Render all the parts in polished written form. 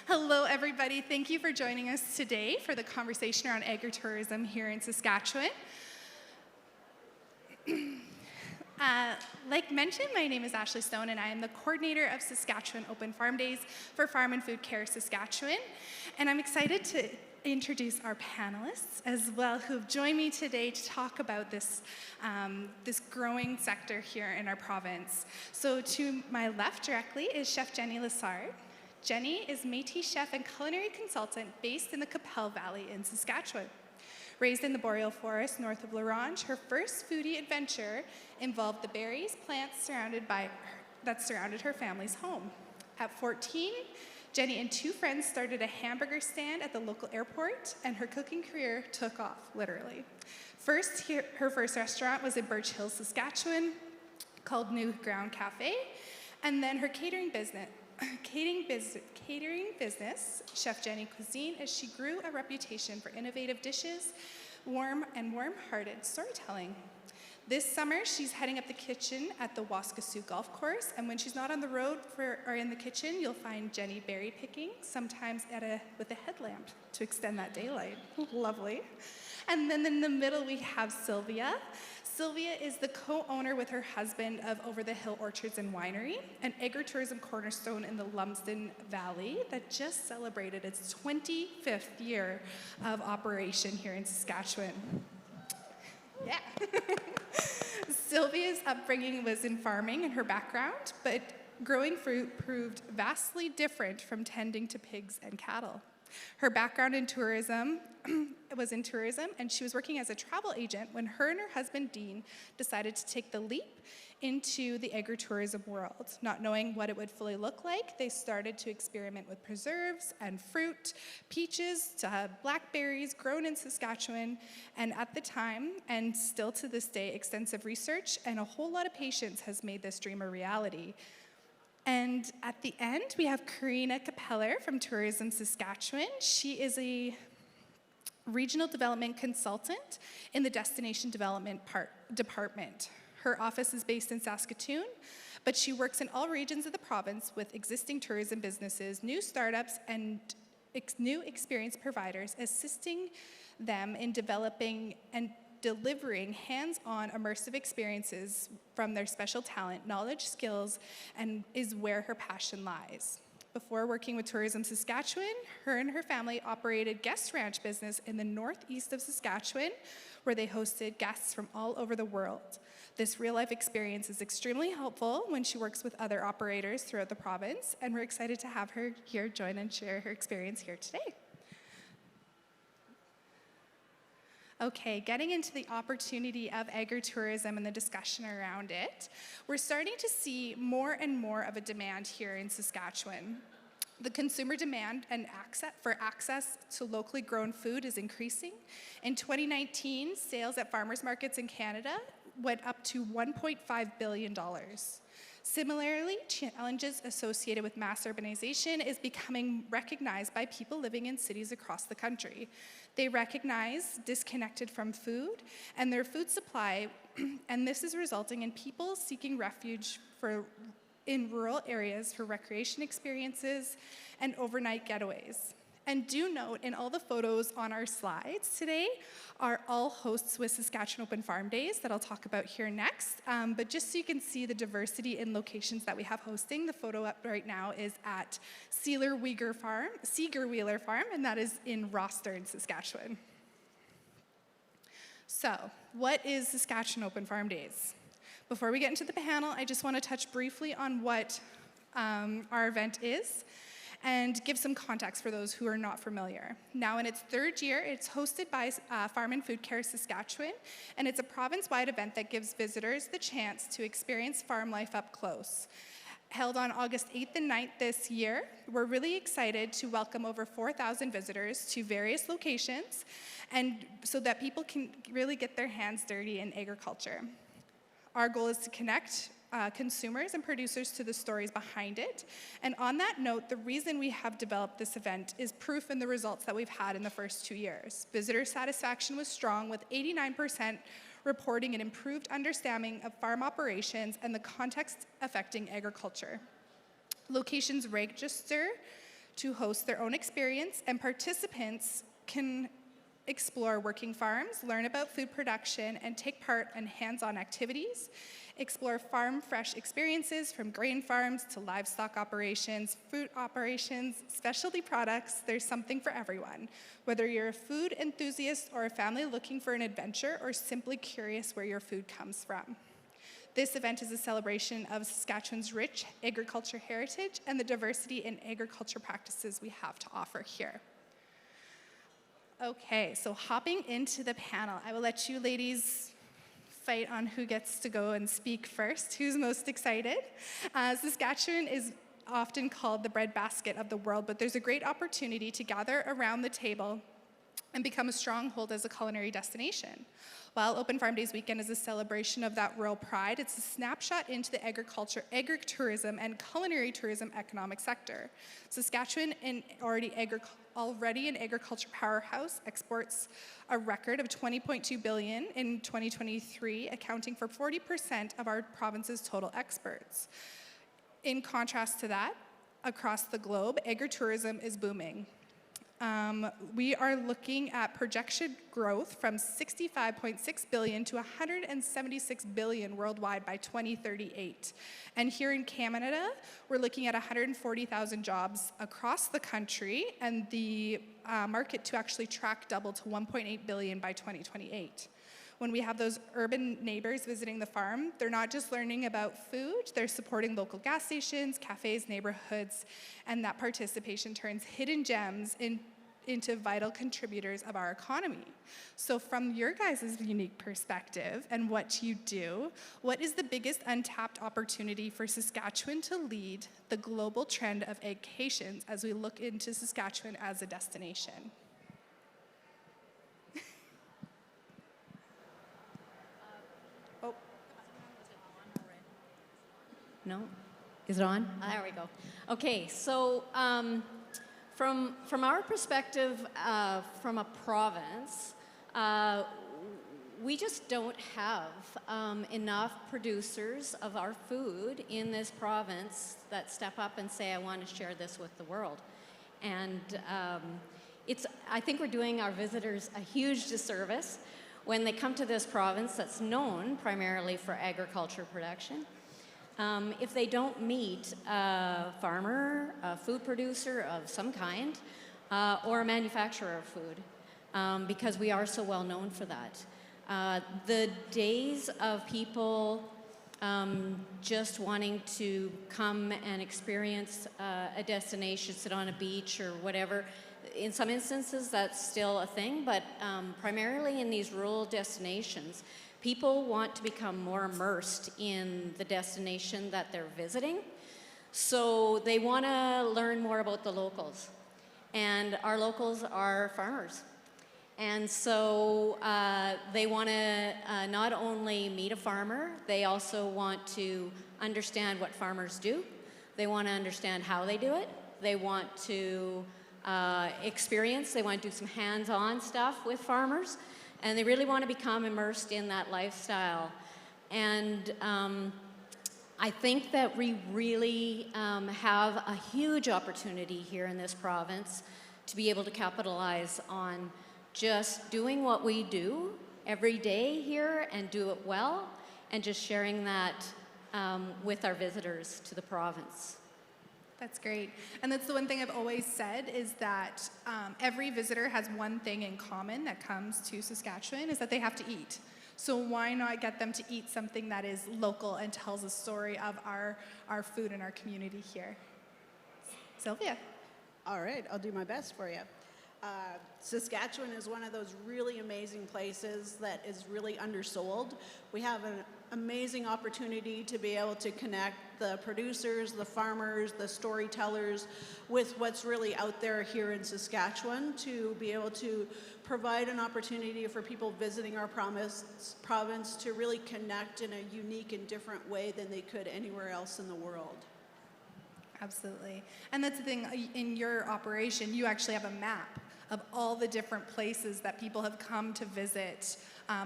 Hello, everybody. Thank you for joining us today for the conversation around agritourism here in Saskatchewan. Like mentioned, my name is Ashley Stone, and I am the coordinator of Saskatchewan Open Farm Days for Farm and Food Care Saskatchewan. And I'm excited to introduce our panelists as well who have joined me today to talk about this, this growing sector here in our province. So to my left directly is Chef Jenny Lessard. Jenny is Métis chef and culinary consultant based in the Qu'Appelle Valley in Saskatchewan. Raised in the boreal forest north of La Ronge, her first foodie adventure involved the berries, plants that surrounded her family's home. At 14, Jenny and two friends started a hamburger stand at the local airport, and her cooking career took off, literally. Her first restaurant was in Birch Hill, Saskatchewan, called New Ground Cafe, and then her catering business, Chef Jenny Cuisine, as she grew a reputation for innovative dishes, warm-hearted storytelling. This summer, she's heading up the kitchen at the Waskesiu Golf Course, and when she's not on the road or in the kitchen, you'll find Jenny berry picking, sometimes with a headlamp to extend that daylight. Lovely. And then in the middle, we have Sylvia. Sylvia is the co-owner with her husband of Over the Hill Orchards and Winery, an agritourism cornerstone in the Lumsden Valley that just celebrated its 25th year of operation here in Saskatchewan. Yeah. Sylvia's upbringing was in farming in her background, but growing fruit proved vastly different from tending to pigs and cattle. Her background in tourism was in tourism, and she was working as a travel agent when her and her husband, Dean, decided to take the leap into the agritourism world. Not knowing what it would fully look like, they started to experiment with preserves and fruit, peaches to blackberries grown in Saskatchewan, and at the time, and still to this day, extensive research and a whole lot of patience has made this dream a reality. And at the end, we have Karina Capeller from Tourism Saskatchewan. She is a regional development consultant in the Destination Development Department. Her office is based in Saskatoon, but she works in all regions of the province with existing tourism businesses, new startups, and new experienced providers, assisting them in developing and delivering hands-on immersive experiences from their special talent, knowledge, skills, and is where her passion lies. Before working with Tourism Saskatchewan, her and her family operated guest ranch business in the northeast of Saskatchewan, where they hosted guests from all over the world. This real-life experience is extremely helpful when she works with other operators throughout the province, and we're excited to have her here join and share her experience here today. Okay, getting into the opportunity of agritourism and the discussion around it, we're starting to see more and more of a demand here in Saskatchewan. The consumer demand and access to locally grown food is increasing. In 2019, sales at farmers markets in Canada went up to $1.5 billion. Similarly, challenges associated with mass urbanization is becoming recognized by people living in cities across the country. They recognize disconnected from food and their food supply, and this is resulting in people seeking refuge in rural areas for recreation experiences and overnight getaways. And do note, in all the photos on our slides today are all hosts with Saskatchewan Open Farm Days that I'll talk about here next. But just so you can see the diversity in locations that we have hosting, the photo up right now is at Seeger-Wheeler Farm, and that is in Rostern, Saskatchewan. So, what is Saskatchewan Open Farm Days? Before we get into the panel, I just want to touch briefly on what our event is and give some context for those who are not familiar. Now, in its third year, it's hosted by Farm and Food Care Saskatchewan, and it's a province-wide event that gives visitors the chance to experience farm life up close. Held on August 8th and 9th this year, we're really excited to welcome over 4,000 visitors to various locations, and so that people can really get their hands dirty in agriculture. Our goal is to connect consumers and producers to the stories behind it. And on that note, the reason we have developed this event is proof in the results that we've had in the first 2 years. Visitor satisfaction was strong, with 89% reporting an improved understanding of farm operations and the context affecting agriculture. Locations register to host their own experience, and participants can explore working farms, learn about food production, and take part in hands-on activities, explore farm fresh experiences from grain farms to livestock operations, fruit operations, specialty products. There's something for everyone. Whether you're a food enthusiast or a family looking for an adventure or simply curious where your food comes from. This event is a celebration of Saskatchewan's rich agriculture heritage and the diversity in agriculture practices we have to offer here. Okay, so hopping into the panel, I will let you ladies fight on who gets to go and speak first. Who's most excited? Saskatchewan is often called the breadbasket of the world, but there's a great opportunity to gather around the table and become a stronghold as a culinary destination. While Open Farm Days weekend is a celebration of that rural pride, it's a snapshot into the agriculture, agritourism, and culinary tourism economic sector. Saskatchewan, already an agriculture powerhouse, exports a record of $20.2 billion in 2023, accounting for 40% of our province's total exports. In contrast to that, across the globe, agritourism is booming. We are looking at projected growth from $65.6 billion to $176 billion worldwide by 2038. And here in Canada, we're looking at 140,000 jobs across the country, and the market to actually track double to $1.8 billion by 2028. When we have those urban neighbors visiting the farm, they're not just learning about food, they're supporting local gas stations, cafes, neighborhoods, and that participation turns hidden gems into vital contributors of our economy. So from your guys' unique perspective and what you do, what is the biggest untapped opportunity for Saskatchewan to lead the global trend of ag-cations as we look into Saskatchewan as a destination? No? Is it on? There we go. Okay, so from our perspective, from a province, we just don't have enough producers of our food in this province that step up and say, I want to share this with the world. And I think we're doing our visitors a huge disservice when they come to this province that's known primarily for agriculture production. If they don't meet a farmer, a food producer of some kind, or a manufacturer of food, because we are so well known for that. The days of people just wanting to come and experience a destination, sit on a beach or whatever, in some instances that's still a thing, but primarily in these rural destinations, people want to become more immersed in the destination that they're visiting. So they want to learn more about the locals. And our locals are farmers. And so they want to not only meet a farmer, they also want to understand what farmers do. They want to understand how they do it. They want to experience, they want to do some hands-on stuff with farmers. And they really want to become immersed in that lifestyle. And I think that we really have a huge opportunity here in this province to be able to capitalize on just doing what we do every day here and do it well, and just sharing that with our visitors to the province. That's great. And that's the one thing I've always said is that every visitor has one thing in common that comes to Saskatchewan, is that they have to eat. So why not get them to eat something that is local and tells a story of our food and our community here? Sylvia. All right, I'll do my best for you. Saskatchewan is one of those really amazing places that is really undersold. We have an amazing opportunity to be able to connect the producers, the farmers, the storytellers with what's really out there here in Saskatchewan, to be able to provide an opportunity for people visiting our province to really connect in a unique and different way than they could anywhere else in the world. Absolutely. And that's the thing, in your operation, you actually have a map of all the different places that people have come to visit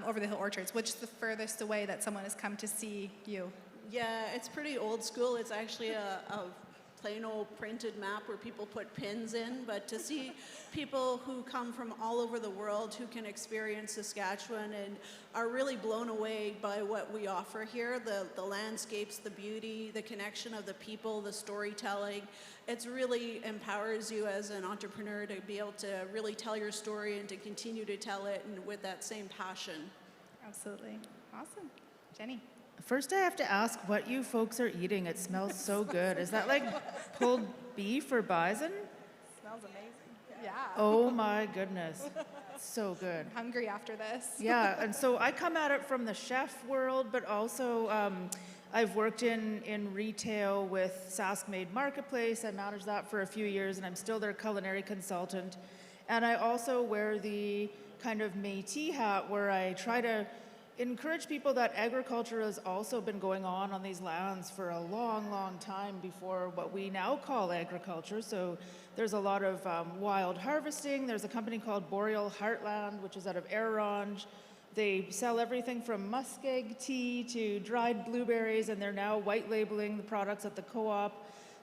over the Hill Orchards. Which is the furthest away that someone has come to see you? Yeah, it's pretty old school. It's actually a plain old printed map where people put pins in, but to see people who come from all over the world who can experience Saskatchewan and are really blown away by what we offer here, the landscapes, the beauty, the connection of the people, the storytelling. It really empowers you as an entrepreneur to be able to really tell your story and to continue to tell it and with that same passion. Absolutely. Awesome. Jenny. First, I have to ask what you folks are eating. It smells so good. Is that like pulled beef or bison? Smells amazing. Yeah. Oh my goodness. So good. I'm hungry after this. Yeah, and so I come at it from the chef world, but also I've worked in retail with Sask Made Marketplace. I managed that for a few years, and I'm still their culinary consultant. And I also wear the kind of Métis hat where I try to encourage people that agriculture has also been going on these lands for a long, long time before what we now call agriculture. So there's a lot of wild harvesting. There's a company called Boreal Heartland, which is out of Orange. They sell everything from muskeg tea to dried blueberries, and they're now white labeling the products at the co-op.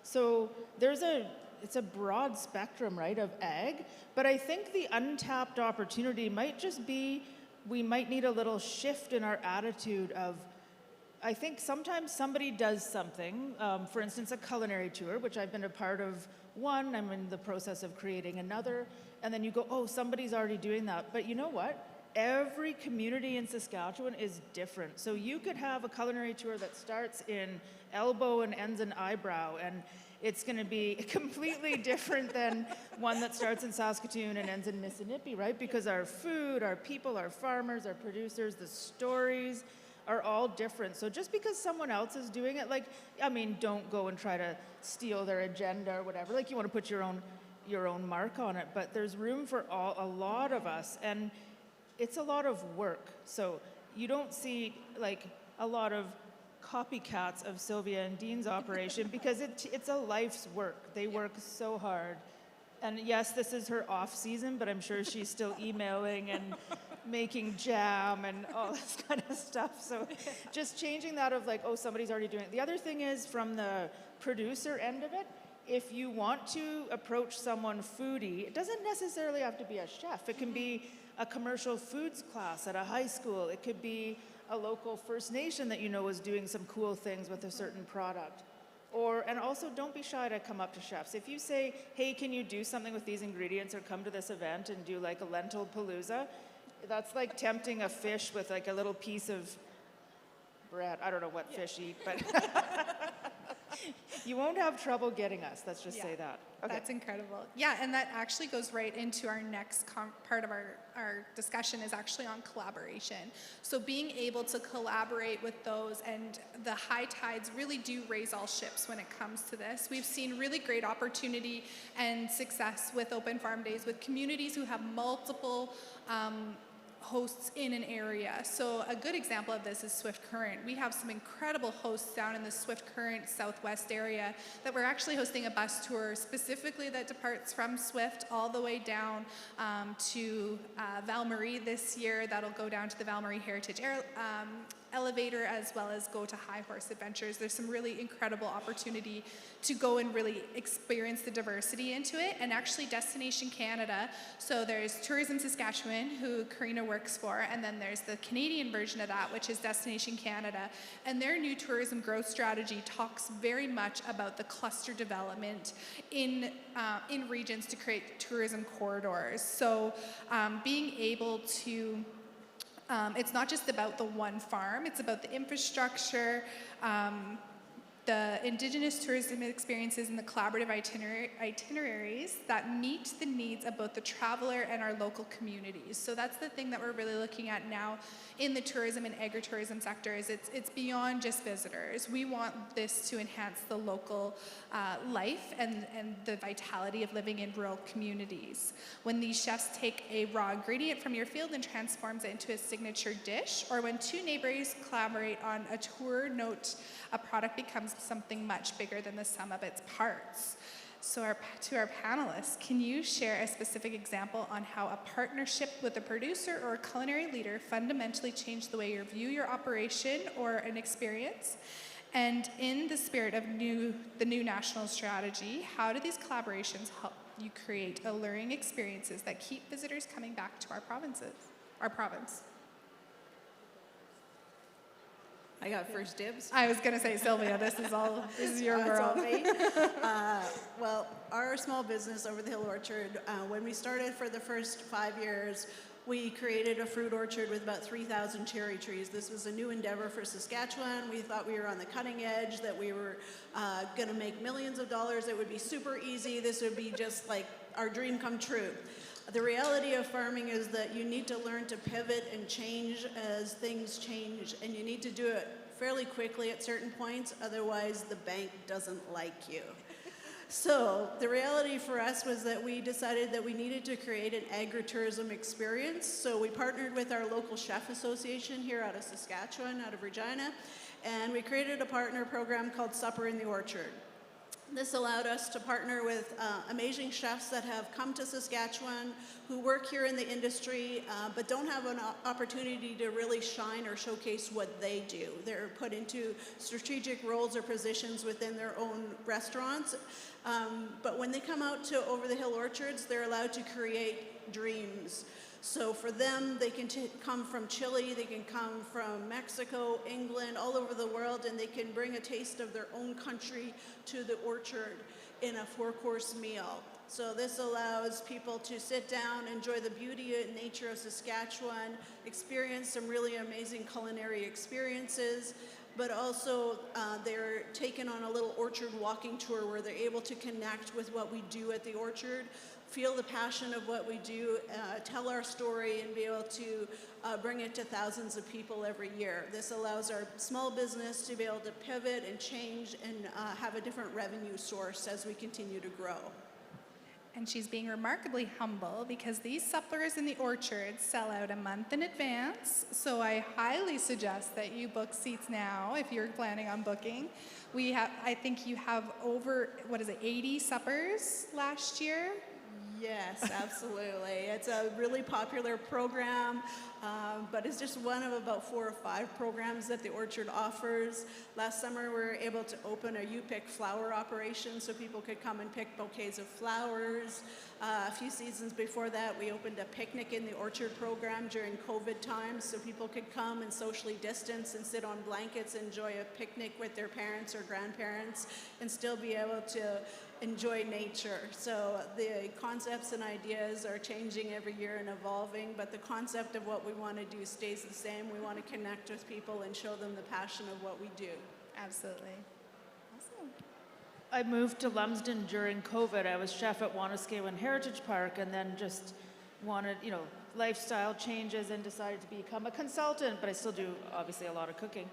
So it's a broad spectrum, right, of ag. But I think the untapped opportunity might just be we might need a little shift in our attitude of, I think sometimes somebody does something, for instance, a culinary tour, which I've been a part of one, I'm in the process of creating another, and then you go, oh, somebody's already doing that. But you know what? Every community in Saskatchewan is different. So you could have a culinary tour that starts in elbow and ends in eyebrow, and it's going to be completely different than one that starts in Saskatoon and ends in Mississippi, right? Because our food, our people, our farmers, our producers, the stories are all different. So just because someone else is doing it, like, I mean, don't go and try to steal their agenda or whatever. Like, you want to put your own mark on it, but there's room for a lot of us, and it's a lot of work. So you don't see like a lot of copycats of Sylvia and Dean's operation because it's a life's work. They work so hard. And yes, this is her off season, but I'm sure she's still emailing and making jam and all this kind of stuff. So just changing that of like, oh, somebody's already doing it. The other thing is from the producer end of it, if you want to approach someone foodie, it doesn't necessarily have to be a chef. It can be a commercial foods class at a high school. It could be a local First Nation that you know is doing some cool things with a certain product. And also don't be shy to come up to chefs. If you say, hey, can you do something with these ingredients or come to this event and do like a lentil palooza, that's like tempting a fish with like a little piece of bread. I don't know what fish eat, but you won't have trouble getting us. Let's just say that. Okay. That's incredible. Yeah, and that actually goes right into our next part of our discussion is actually on collaboration. So being able to collaborate with those, and the high tides really do raise all ships when it comes to this. We've seen really great opportunity and success with Open Farm Days with communities who have multiple hosts in an area. So a good example of this is Swift Current. We have some incredible hosts down in the Swift Current Southwest area that we're actually hosting a bus tour specifically that departs from Swift all the way down to Val-Marie this year. That'll go down to the Val-Marie Heritage Elevator as well as go to High Horse Adventures. There's some really incredible opportunity to go and really experience the diversity into it. And actually Destination Canada, so there's Tourism Saskatchewan, who Karina works for, and then there's the Canadian version of that, which is Destination Canada. And their new tourism growth strategy talks very much about the cluster development in regions to create tourism corridors. So being able to it's not just about the one farm, it's about the infrastructure, the Indigenous tourism experiences and the collaborative itineraries that meet the needs of both the traveler and our local communities. So that's the thing that we're really looking at now in the tourism and agritourism sector is it's beyond just visitors. We want this to enhance the local life and the vitality of living in rural communities. When these chefs take a raw ingredient from your field and transforms it into a signature dish, or when two neighbors collaborate on a tour note, a product becomes something much bigger than the sum of its parts. So to our panelists, can you share a specific example on how a partnership with a producer or a culinary leader fundamentally changed the way you view your operation or an experience? And in the spirit of the new national strategy, how do these collaborations help you create alluring experiences that keep visitors coming back to our province? I got first dibs. I was going to say, Sylvia, this is your It's world. all me. Well, our small business, Over the Hill Orchard, when we started for the first 5 years, we created a fruit orchard with about 3,000 cherry trees. This was a new endeavor for Saskatchewan. We thought we were on the cutting edge, that we were going to make millions of dollars. It would be super easy. This would be just like our dream come true. The reality of farming is that you need to learn to pivot and change as things change, and you need to do it fairly quickly at certain points, otherwise the bank doesn't like you. So the reality for us was that we decided that we needed to create an agritourism experience. So we partnered with our local chef association here out of Saskatchewan, out of Regina, and we created a partner program called Supper in the Orchard. This allowed us to partner with amazing chefs that have come to Saskatchewan, who work here in the industry, but don't have an opportunity to really shine or showcase what they do. They're put into strategic roles or positions within their own restaurants. But when they come out to Over the Hill Orchards, they're allowed to create dreams. So for them, they can come from Chile, they can come from Mexico, England, all over the world, and they can bring a taste of their own country to the orchard in a 4-course meal. So this allows people to sit down, enjoy the beauty and nature of Saskatchewan, experience some really amazing culinary experiences, but also they're taken on a little orchard walking tour where they're able to connect with what we do at the orchard, feel the passion of what we do, tell our story, and be able to bring it to thousands of people every year. This allows our small business to be able to pivot and change and have a different revenue source as we continue to grow. And she's being remarkably humble because these supplers in the orchard sell out a month in advance. So I highly suggest that you book seats now if you're planning on booking. I think you have over, 80 suppers last year? Yes, absolutely. It's a really popular program, but it's just one of about 4 or 5 programs that the Orchard offers. Last summer, we were able to open a You Pick flower operation so people could come and pick bouquets of flowers. A few seasons before that, we opened a picnic in the Orchard program during COVID times so people could come and socially distance and sit on blankets, enjoy a picnic with their parents or grandparents, and still be able to enjoy nature. So the concepts and ideas are changing every year and evolving, but the concept of what we want to do stays the same. We want to connect with people and show them the passion of what we do. Absolutely. Awesome. I moved to Lumsden during COVID. I was chef at Wanuskewin Heritage Park and then just wanted, lifestyle changes and decided to become a consultant, but I still do obviously a lot of cooking.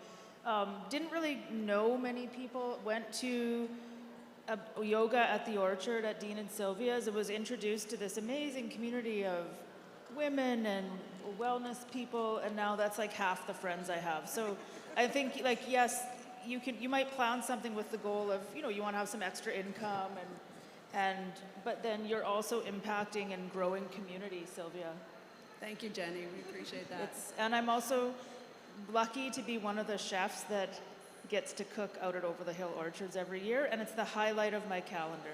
Didn't really know many people, went to yoga at the Orchard at Dean and Sylvia's. I was introduced to this amazing community of women and wellness people, and now that's like half the friends I have. So I think, yes, you might plan something with the goal of, you want to have some extra income, but then you're also impacting and growing community, Sylvia. Thank you, Jenny. We appreciate that. And I'm also lucky to be one of the chefs that gets to cook out at Over the Hill Orchards every year, and it's the highlight of my calendar.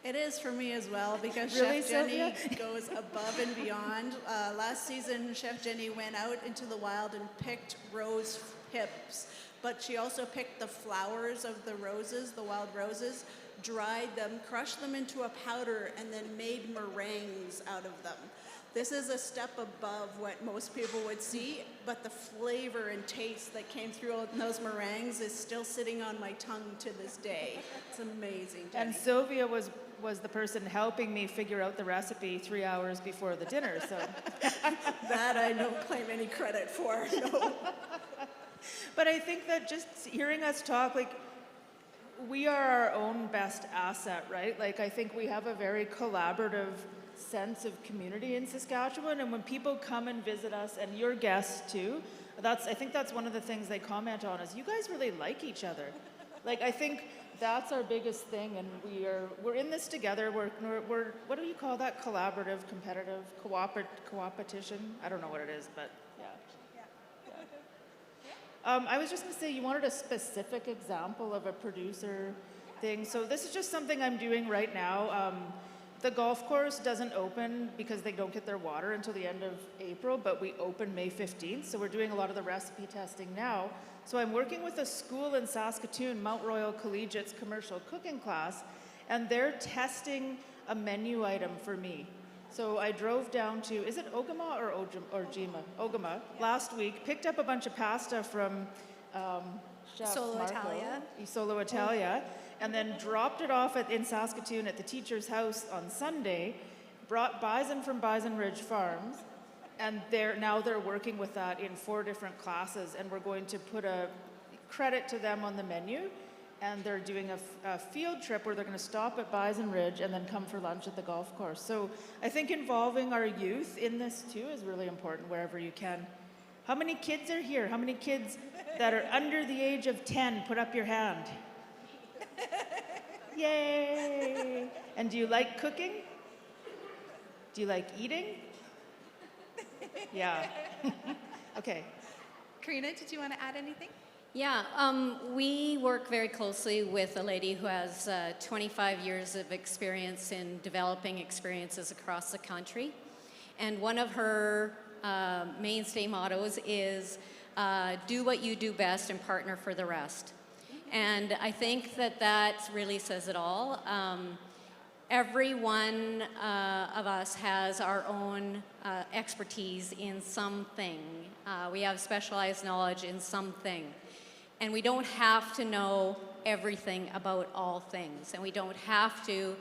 It is for me as well, because Really, Chef Jenny Sylvia? goes above and beyond. Last season, Chef Jenny went out into the wild and picked rose hips, but she also picked the flowers of the roses, the wild roses, dried them, crushed them into a powder, and then made meringues out of them. This is a step above what most people would see, but the flavor and taste that came through in those meringues is still sitting on my tongue to this day. It's amazing, Jenny. And Sylvia was the person helping me figure out the recipe 3 hours before the dinner, so. That I don't claim any credit for, no. But I think that just hearing us talk, we are our own best asset, right? I think we have a very collaborative sense of community in Saskatchewan, and when people come and visit us, and your guests too, I think that's one of the things they comment on is you guys really like each other. I think that's our biggest thing, and we're in this together. We're what do you call that? Collaborative, competitive, coopetition? I don't know what it is, but yeah. I was just going to say, you wanted a specific example of a producer thing. So this is just something I'm doing right now. The golf course doesn't open because they don't get their water until the end of April, but we open May 15th. So we're doing a lot of the recipe testing now. So I'm working with a school in Saskatoon, Mount Royal Collegiate's commercial cooking class, and they're testing a menu item for me. So I drove down to, is it Ogama or Ojima? Ogama, last week, picked up a bunch of pasta from Chef Solo Marco, Italia. Solo Italia, and then dropped it off in Saskatoon at the teacher's house on Sunday, brought bison from Bison Ridge Farms, and now they're working with that in 4 different classes, and we're going to put a credit to them on the menu, and they're doing a field trip where they're going to stop at Bison Ridge and then come for lunch at the golf course. So I think involving our youth in this too is really important wherever you can. How many kids are here? How many kids that are under the age of 10? Put up your hand. Yay! And do you like cooking? Do you like eating? Yeah. Okay. Karina, did you want to add anything? Yeah, we work very closely with a lady who has 25 years of experience in developing experiences across the country. And one of her mainstay mottos is do what you do best and partner for the rest. And I think that really says it all. Every one of us has our own expertise in something. We have specialized knowledge in something. And we don't have to know everything about all things. And we don't have to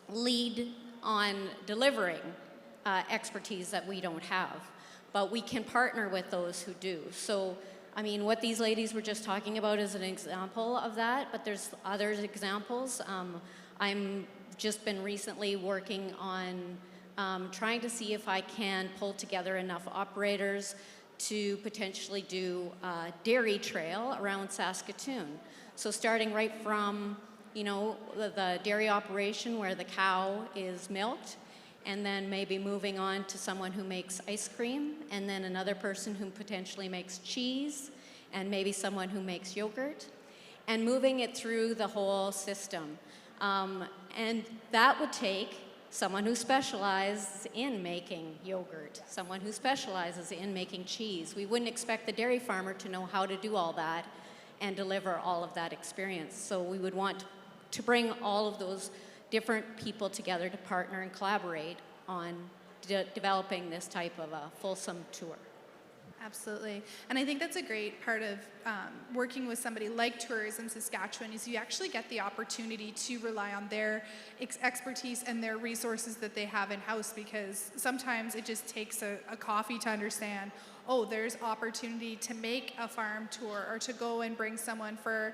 lead on delivering expertise that we don't have. But we can partner with those who do. So, I mean, what these ladies were just talking about is an example of that, but there's other examples. I'm just been recently working on trying to see if I can pull together enough operators to potentially do a dairy trail around Saskatoon. So starting right from, the dairy operation where the cow is milked, and then maybe moving on to someone who makes ice cream, and then another person who potentially makes cheese, and maybe someone who makes yogurt, and moving it through the whole system. And that would take someone who specializes in making yogurt, someone who specializes in making cheese. We wouldn't expect the dairy farmer to know how to do all that and deliver all of that experience. So we would want to bring all of those different people together to partner and collaborate on developing this type of a fulsome tour. Absolutely. And I think that's a great part of working with somebody like Tourism Saskatchewan is you actually get the opportunity to rely on their expertise and their resources that they have in-house, because sometimes it just takes a coffee to understand, oh, there's opportunity to make a farm tour or to go and bring someone for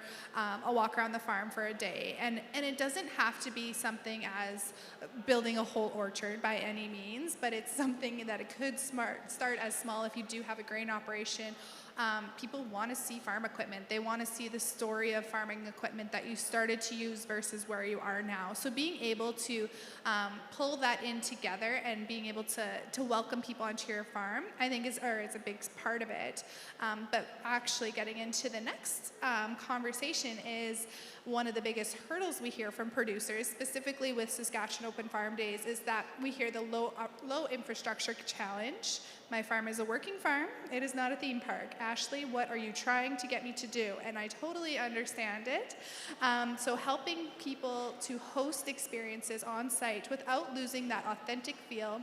a walk around the farm for a day. And it doesn't have to be something as building a whole orchard by any means, but it's something that it could start as small if you do have a grain operation. People want to see farm equipment. They want to see the story of farming equipment that you started to use versus where you are now. So being able to pull that in together and being able to welcome people onto your farm, I think is a big part of it. But actually getting into the next conversation is one of the biggest hurdles we hear from producers, specifically with Saskatchewan Open Farm Days, is that we hear the low infrastructure challenge. My farm is a working farm. It is not a theme park. Ashley, what are you trying to get me to do? And I totally understand it. So helping people to host experiences on site without losing that authentic feel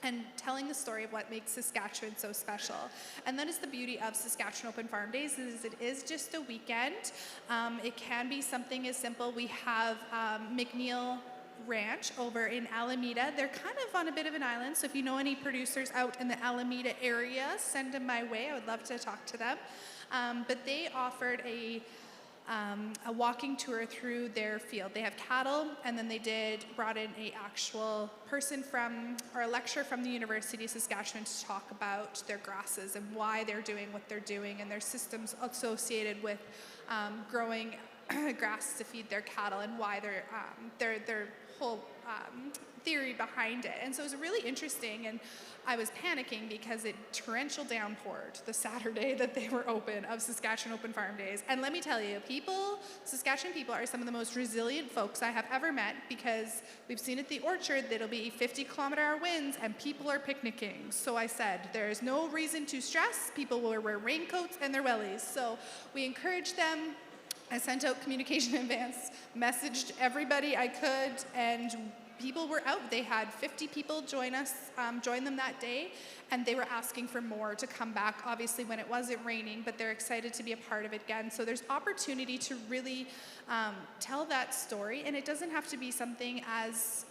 and telling the story of what makes Saskatchewan so special. And that is the beauty of Saskatchewan Open Farm Days, is it is just a weekend. It can be something as simple. We have McNeil Ranch over in Alameda. They're kind of on a bit of an island, so if you know any producers out in the Alameda area, send them my way. I would love to talk to them. But they offered a walking tour through their field. They have cattle, and then they brought in a actual person or a lecturer from the University of Saskatchewan to talk about their grasses and why they're doing what they're doing and their systems associated with growing grass to feed their cattle and why their whole theory behind it. And so it was really interesting, and I was panicking because it torrential downpoured the Saturday that they were open of Saskatchewan Open Farm Days. And let me tell you, Saskatchewan people are some of the most resilient folks I have ever met, because we've seen at the orchard that it'll be 50-kilometer-hour winds and people are picnicking. So I said, there is no reason to stress. People will wear raincoats and their wellies. So we encouraged them. I sent out communication in advance, messaged everybody I could, and people were out. They had 50 people join them that day, and they were asking for more to come back, obviously when it wasn't raining, but they're excited to be a part of it again. So there's opportunity to really tell that story, and it doesn't have to be something as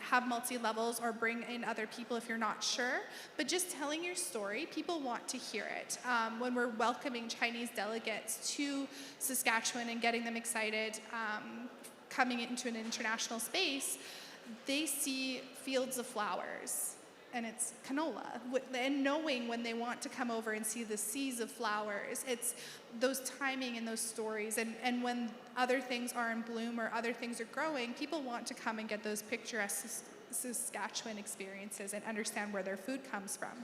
have multi-levels or bring in other people if you're not sure, but just telling your story, people want to hear it. When we're welcoming Chinese delegates to Saskatchewan and getting them excited, coming into an international space, they see fields of flowers, and it's canola. And knowing when they want to come over and see the seas of flowers, it's those timing and those stories. And when other things are in bloom or other things are growing, people want to come and get those picturesque Saskatchewan experiences and understand where their food comes from.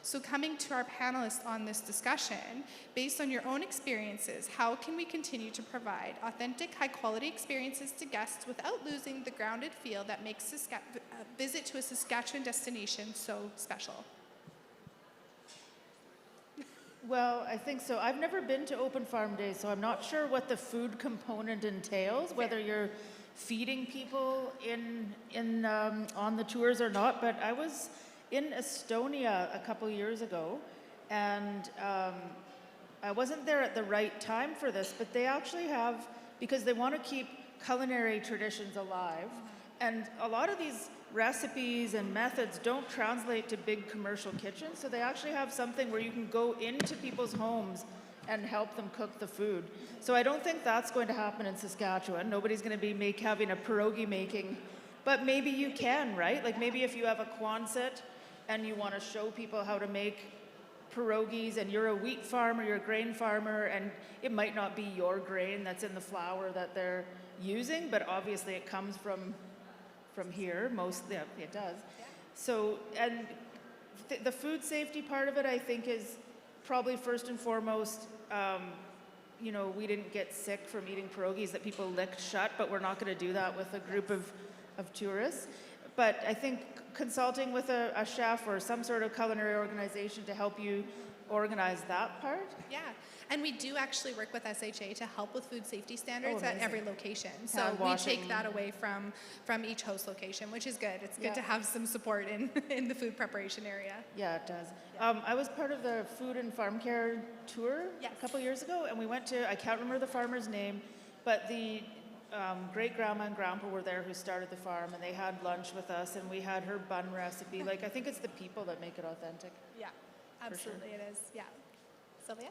So coming to our panelists on this discussion, based on your own experiences, how can we continue to provide authentic, high-quality experiences to guests without losing the grounded feel that makes a visit to a Saskatchewan destination so special? Well, I think so. I've never been to Open Farm Days, so I'm not sure what the food component entails, whether you're feeding people on the tours or not, but I was in Estonia a couple years ago, and I wasn't there at the right time for this, but they actually have, because they want to keep culinary traditions alive, and a lot of these recipes and methods don't translate to big commercial kitchens, so they actually have something where you can go into people's homes and help them cook the food. So I don't think that's going to happen in Saskatchewan. Nobody's going to be having a pierogi making, but maybe you can, right? Like maybe if you have a Quonset and you want to show people how to make pierogies, and you're a wheat farmer, you're a grain farmer, and it might not be your grain that's in the flour that they're using, but obviously it comes from here, mostly, it does. Yeah. So, and the food safety part of it, I think, is probably first and foremost, we didn't get sick from eating pierogies that people licked shut, but we're not going to do that with a group of tourists. But I think consulting with a chef or some sort of culinary organization to help you organize that part. Yeah, and we do actually work with SHA to help with food safety standards at every location. So Hand we washing. take that away from each host location, which is good. It's good to have some support in the food preparation area. Yeah, it does. I was part of the food and farm care tour a couple years ago, and we went to, I can't remember the farmer's name, but the great-grandma and grandpa were there who started the farm, and they had lunch with us, and we had her bun recipe. Like, I think it's the people that make it authentic. Yeah, absolutely it is. Yeah. Sylvia?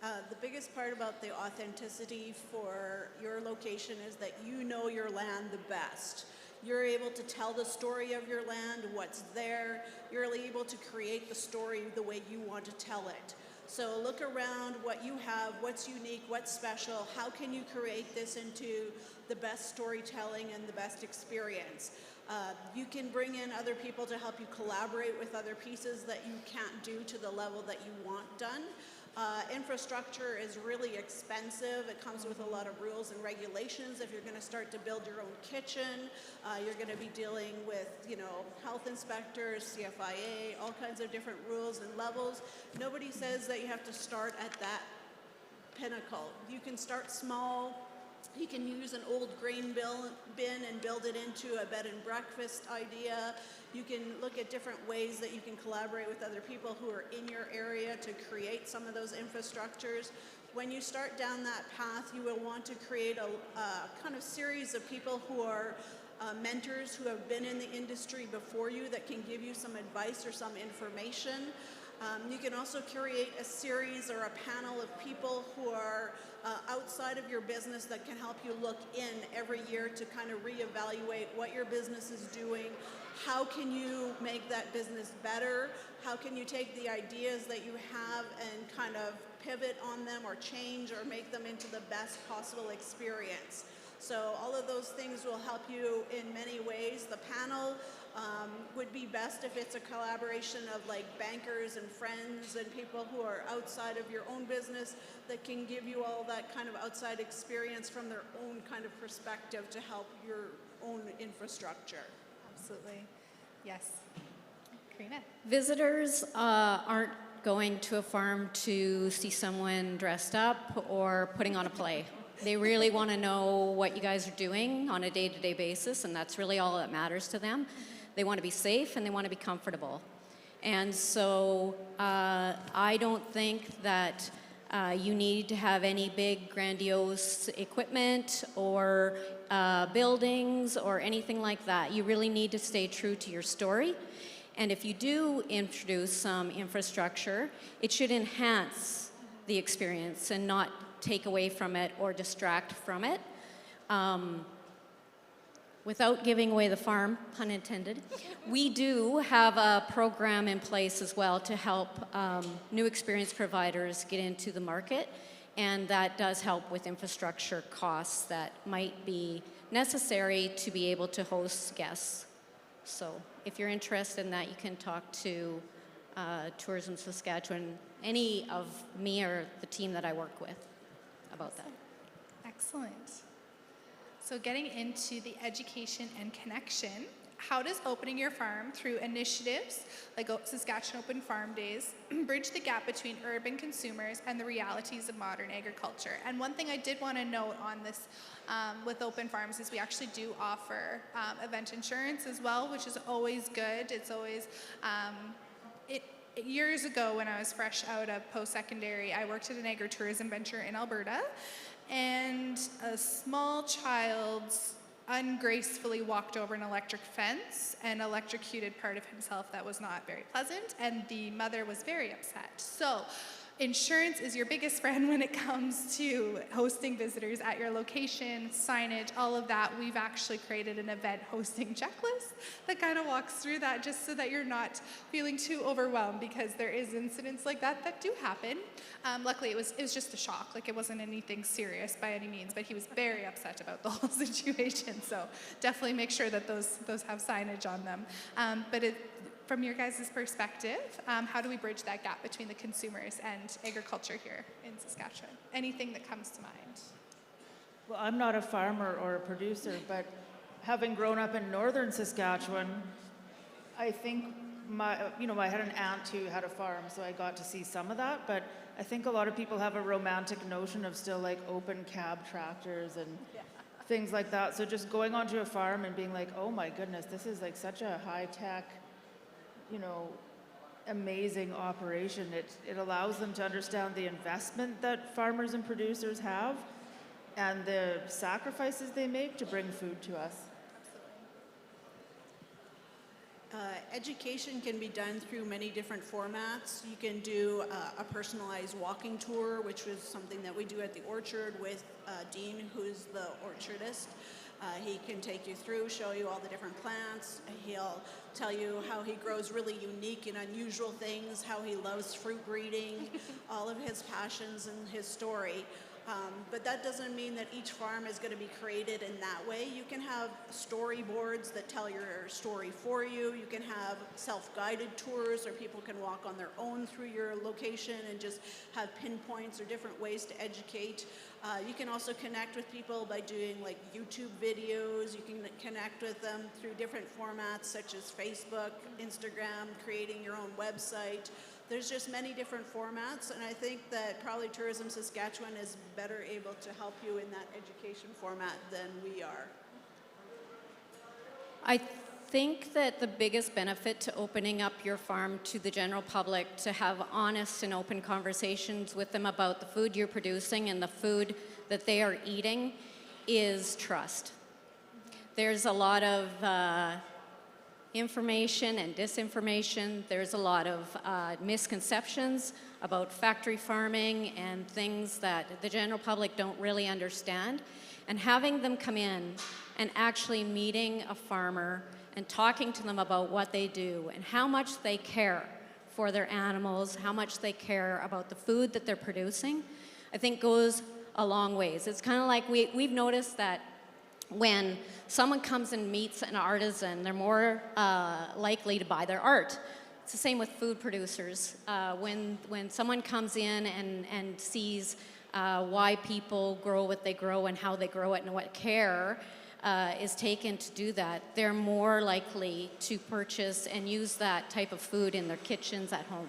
The biggest part about the authenticity for your location is that you know your land the best. You're able to tell the story of your land, what's there. You're able to create the story the way you want to tell it. So look around what you have, what's unique, what's special, how can you create this into the best storytelling and the best experience. You can bring in other people to help you collaborate with other pieces that you can't do to the level that you want done. Infrastructure is really expensive. It comes with a lot of rules and regulations. If you're going to start to build your own kitchen, you're going to be dealing with, health inspectors, CFIA, all kinds of different rules and levels. Nobody says that you have to start at that pinnacle. You can start small. You can use an old grain bin and build it into a bed and breakfast idea. You can look at different ways that you can collaborate with other people who are in your area to create some of those infrastructures. When you start down that path, you will want to create a kind of series of people who are mentors who have been in the industry before you that can give you some advice or some information. You can also create a series or a panel of people who are outside of your business that can help you look in every year to kind of reevaluate what your business is doing. How can you make that business better? How can you take the ideas that you have and kind of pivot on them or change or make them into the best possible experience? So all of those things will help you in many ways. The panel would be best if it's a collaboration of like bankers and friends and people who are outside of your own business that can give you all that kind of outside experience from their own kind of perspective to help your own infrastructure. Absolutely. Yes. Karina? Visitors aren't going to a farm to see someone dressed up or putting on a play. They really want to know what you guys are doing on a day-to-day basis, and that's really all that matters to them. They want to be safe and they want to be comfortable. And so I don't think that you need to have any big grandiose equipment or buildings or anything like that. You really need to stay true to your story. And if you do introduce some infrastructure, it should enhance the experience and not take away from it or distract from it. Without giving away the farm, pun intended, we do have a program in place as well to help new experience providers get into the market, and that does help with infrastructure costs that might be necessary to be able to host guests. So if you're interested in that, you can talk to Tourism Saskatchewan, any of me or the team that I work with about that. Excellent. So getting into the education and connection, how does opening your farm through initiatives like Saskatchewan Open Farm Days bridge the gap between urban consumers and the realities of modern agriculture? And one thing I did want to note on this with open farms is we actually do offer event insurance as well, which is always good. It's always, years ago when I was fresh out of post-secondary, I worked at an agritourism venture in Alberta, and a small child ungracefully walked over an electric fence and electrocuted part of himself that was not very pleasant, and the mother was very upset. So insurance is your biggest friend when it comes to hosting visitors at your location, signage, all of that. We've actually created an event hosting checklist that kind of walks through that just so that you're not feeling too overwhelmed, because there is incidents like that that do happen. Luckily, it was just a shock. Like, it wasn't anything serious by any means, but he was very upset about the whole situation. So definitely make sure that those have signage on them. From your guys' perspective, how do we bridge that gap between the consumers and agriculture here in Saskatchewan? Anything that comes to mind? Well, I'm not a farmer or a producer, but having grown up in northern Saskatchewan, I think I had an aunt who had a farm, so I got to see some of that, but I think a lot of people have a romantic notion of still like open cab tractors and things like that. So just going onto a farm and being like, oh my goodness, this is like such a high-tech, amazing operation. It allows them to understand the investment that farmers and producers have and the sacrifices they make to bring food to us. Education can be done through many different formats. You can do a personalized walking tour, which is something that we do at the orchard with Dean, who's the orchardist. He can take you through, show you all the different plants. He'll tell you how he grows really unique and unusual things, how he loves fruit breeding, all of his passions and his story. But that doesn't mean that each farm is going to be created in that way. You can have storyboards that tell your story for you. You can have self-guided tours where people can walk on their own through your location and just have pinpoints or different ways to educate. You can also connect with people by doing like YouTube videos. You can connect with them through different formats such as Facebook, Instagram, creating your own website. There's just many different formats, and I think that probably Tourism Saskatchewan is better able to help you in that education format than we are. I think that the biggest benefit to opening up your farm to the general public, to have honest and open conversations with them about the food you're producing and the food that they are eating, is trust. There's a lot of information and disinformation. There's a lot of misconceptions about factory farming and things that the general public don't really understand. And having them come in and actually meeting a farmer and talking to them about what they do and how much they care for their animals, how much they care about the food that they're producing, I think goes a long ways. It's kind of like we've noticed that when someone comes and meets an artisan, they're more likely to buy their art. It's the same with food producers. When someone comes in and sees why people grow what they grow and how they grow it and what care is taken to do that, they're more likely to purchase and use that type of food in their kitchens at home.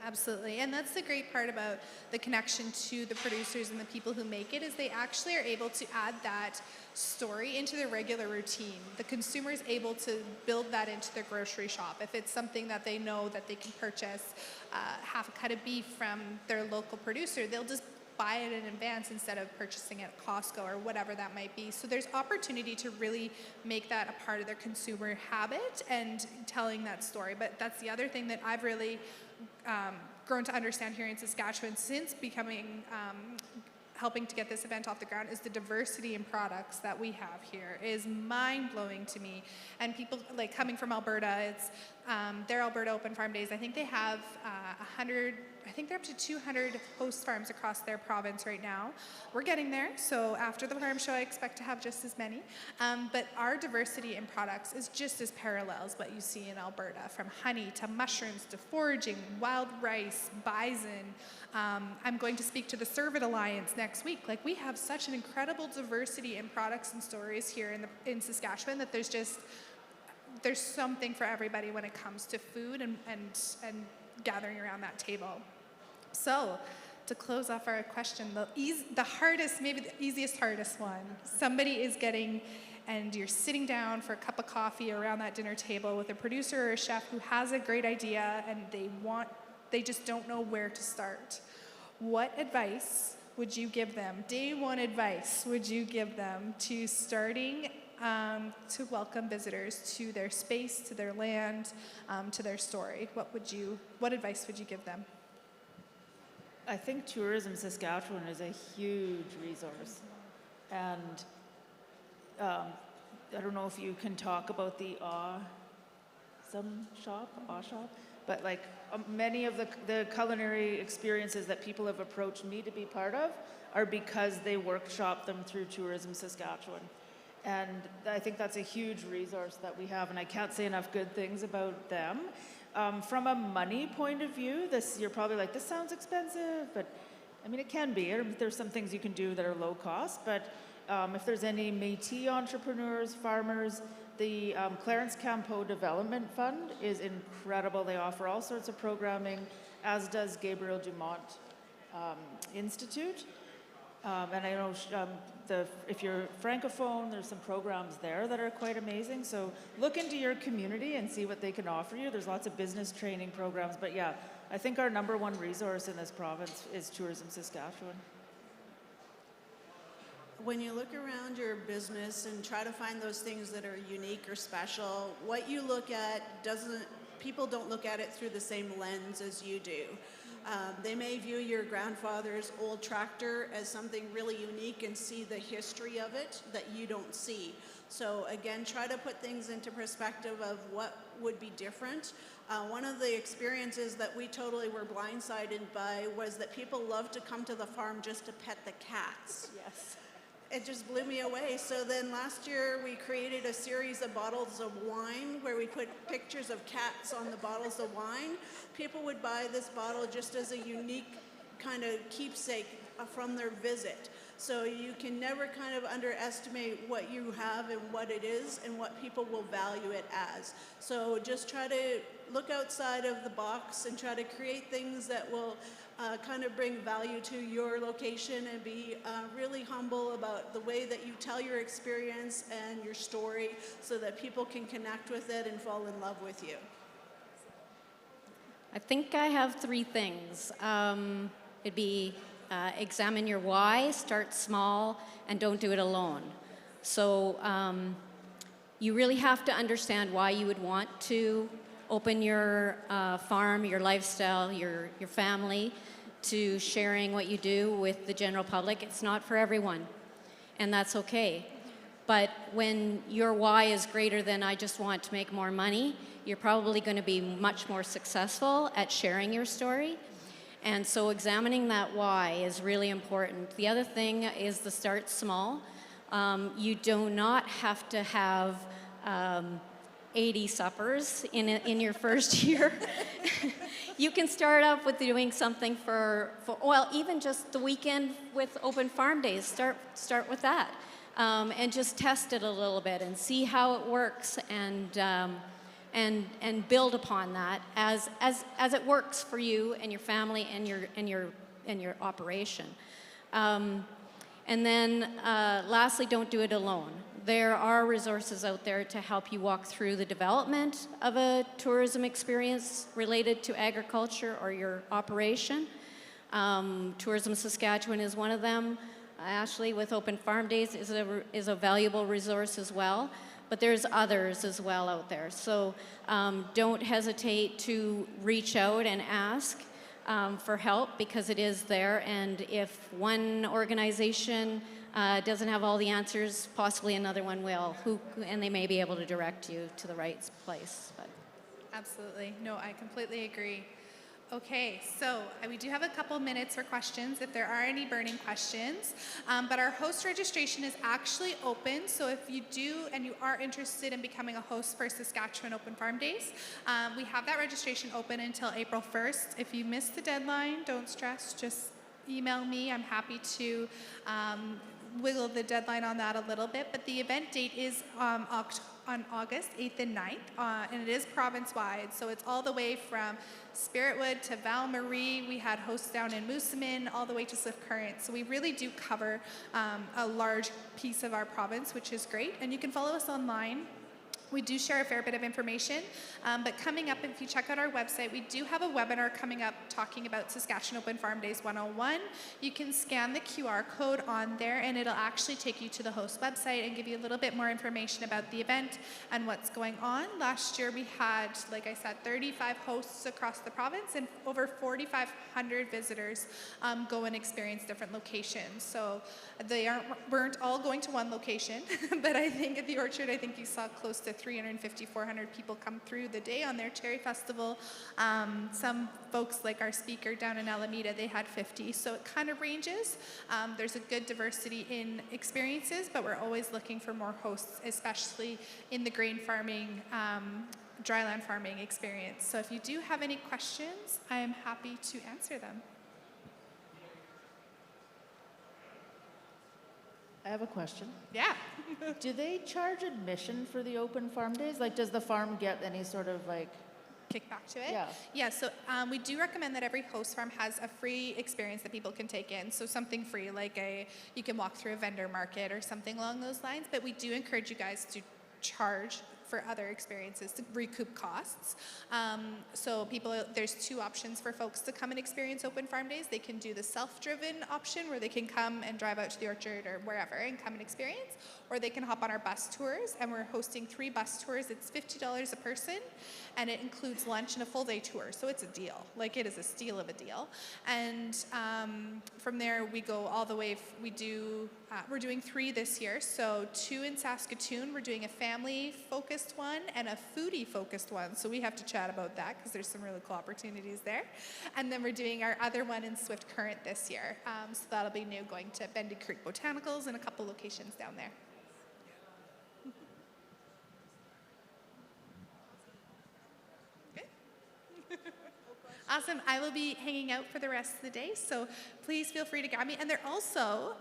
Absolutely, and that's the great part about the connection to the producers and the people who make it, is they actually are able to add that story into their regular routine. The consumer is able to build that into their grocery shop. If it's something that they know that they can purchase half a cut of beef from their local producer, they'll just buy it in advance instead of purchasing it at Costco or whatever that might be. So there's opportunity to really make that a part of their consumer habit and telling that story. But that's the other thing that I've really grown to understand here in Saskatchewan since becoming helping to get this event off the ground, is the diversity in products that we have here is mind-blowing to me. And people like coming from Alberta, it's their Alberta Open Farm Days. I think they have 100, I think they're up to 200 host farms across their province right now. We're getting there, so after the farm show I expect to have just as many. But our diversity in products is just as parallel as what you see in Alberta, from honey to mushrooms to foraging, wild rice, bison. I'm going to speak to the Serve-It Alliance next week. Like, we have such an incredible diversity in products and stories here in Saskatchewan that there's something for everybody when it comes to food and gathering around that table. So, to close off our question, the hardest, maybe the hardest one, somebody is getting, and you're sitting down for a cup of coffee around that dinner table with a producer or a chef who has a great idea and they just don't know where to start. What advice would you give them? Day one advice would you give them to starting to welcome visitors to their space, to their land, to their story? What advice would you give them? I think Tourism Saskatchewan is a huge resource. And I don't know if you can talk about the awe shop, but like many of the culinary experiences that people have approached me to be part of are because they workshop them through Tourism Saskatchewan. And I think that's a huge resource that we have, and I can't say enough good things about them. From a money point of view, you're probably like, this sounds expensive, but I mean, it can be. There's some things you can do that are low cost, but if there's any Métis entrepreneurs, farmers, the Clarence Campeau Development Fund is incredible. They offer all sorts of programming, as does Gabriel Dumont Institute. And I know if you're Francophone, there's some programs there that are quite amazing. So look into your community and see what they can offer you. There's lots of business training programs. But yeah, I think our number one resource in this province is Tourism Saskatchewan. When you look around your business and try to find those things that are unique or special, what you look at people don't look at it through the same lens as you do. They may view your grandfather's old tractor as something really unique and see the history of it that you don't see. So again, try to put things into perspective of what would be different. One of the experiences that we totally were blindsided by was that people love to come to the farm just to pet the cats. Yes. It just blew me away. So then last year we created a series of bottles of wine where we put pictures of cats on the bottles of wine. People would buy this bottle just as a unique kind of keepsake from their visit. So you can never kind of underestimate what you have and what it is and what people will value it as. So just try to look outside of the box and try to create things that will kind of bring value to your location, and be really humble about the way that you tell your experience and your story so that people can connect with it and fall in love with you. I think I have 3 things. It'd be examine your why, start small, and don't do it alone. So you really have to understand why you would want to open your farm, your lifestyle, your family, to sharing what you do with the general public. It's not for everyone, and that's okay. But when your why is greater than I just want to make more money, you're probably going to be much more successful at sharing your story. And so examining that why is really important. The other thing is to start small. You do not have to have 80 suppers in your first year. You can start off with doing something for well, even just the weekend with open farm days. Start with that, and just test it a little bit and see how it works, and build upon that as it works for you and your family and your operation. And then lastly, don't do it alone. There are resources out there to help you walk through the development of a tourism experience related to agriculture or your operation. Tourism Saskatchewan is one of them. Ashley with Open Farm Days is a valuable resource as well, but there's others as well out there. So don't hesitate to reach out and ask for help, because it is there, and if one organization doesn't have all the answers, possibly another one will, and they may be able to direct you to the right place. But. Absolutely. No, I completely agree. Okay, so we do have a couple minutes for questions if there are any burning questions, but our host registration is actually open, so if you do and you are interested in becoming a host for Saskatchewan Open Farm Days, we have that registration open until April 1st. If you missed the deadline, don't stress, just email me. I'm happy to wiggle the deadline on that a little bit, but the event date is on August 8th and 9th, and it is province-wide, so it's all the way from Spiritwood to Val Marie. We had hosts down in Moosomin, all the way to Swift Current, so we really do cover a large piece of our province, which is great, and you can follow us online. We do share a fair bit of information, but coming up, if you check out our website, we do have a webinar coming up talking about Saskatchewan Open Farm Days 101. You can scan the QR code on there, and it'll actually take you to the host website and give you a little bit more information about the event and what's going on. Last year, we had, like I said, 35 hosts across the province and over 4,500 visitors go and experience different locations. So they weren't all going to one location, but I think at the Orchard, I think you saw close to 350, 400 people come through the day on their Cherry Festival. Some folks, like our speaker down in Alameda, they had 50. So it kind of ranges. There's a good diversity in experiences, but we're always looking for more hosts, especially in the grain farming, dryland farming experience. So if you do have any questions, I am happy to answer them. I have a question. Yeah. Do they charge admission for the open farm days? Like, does the farm get any sort of like Kick back to it? Yeah. Yeah, so we do recommend that every host farm has a free experience that people can take in. So something free, like you can walk through a vendor market or something along those lines. But we do encourage you guys to charge for other experiences to recoup costs. So there's two options for folks to come and experience Open Farm Days. They can do the self-driven option where they can come and drive out to the Orchard or wherever and come and experience, or they can hop on our bus tours, and we're hosting 3 bus tours. It's $50 a person, and it includes lunch and a full day tour. So it's a deal. Like, it is a steal of a deal. And from there, we go all the way. We're doing 3 this year. So 2 in Saskatoon. We're doing a family-focused one and a foodie-focused one. So we have to chat about that because there's some really cool opportunities there. And then we're doing our other one in Swift Current this year. So that'll be new, going to Bendy Creek Botanicals and a couple locations down there. Awesome. I will be hanging out for the rest of the day, so please feel free to grab me. And they're also,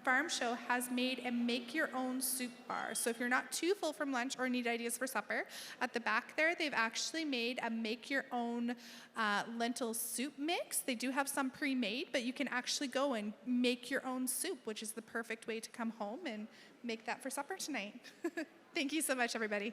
Farm Show has made a make-your-own soup bar. So if you're not too full from lunch or need ideas for supper, at the back there, they've actually made a make-your-own lentil soup mix. They do have some pre-made, but you can actually go and make your own soup, which is the perfect way to come home and make that for supper tonight. Thank you so much, everybody.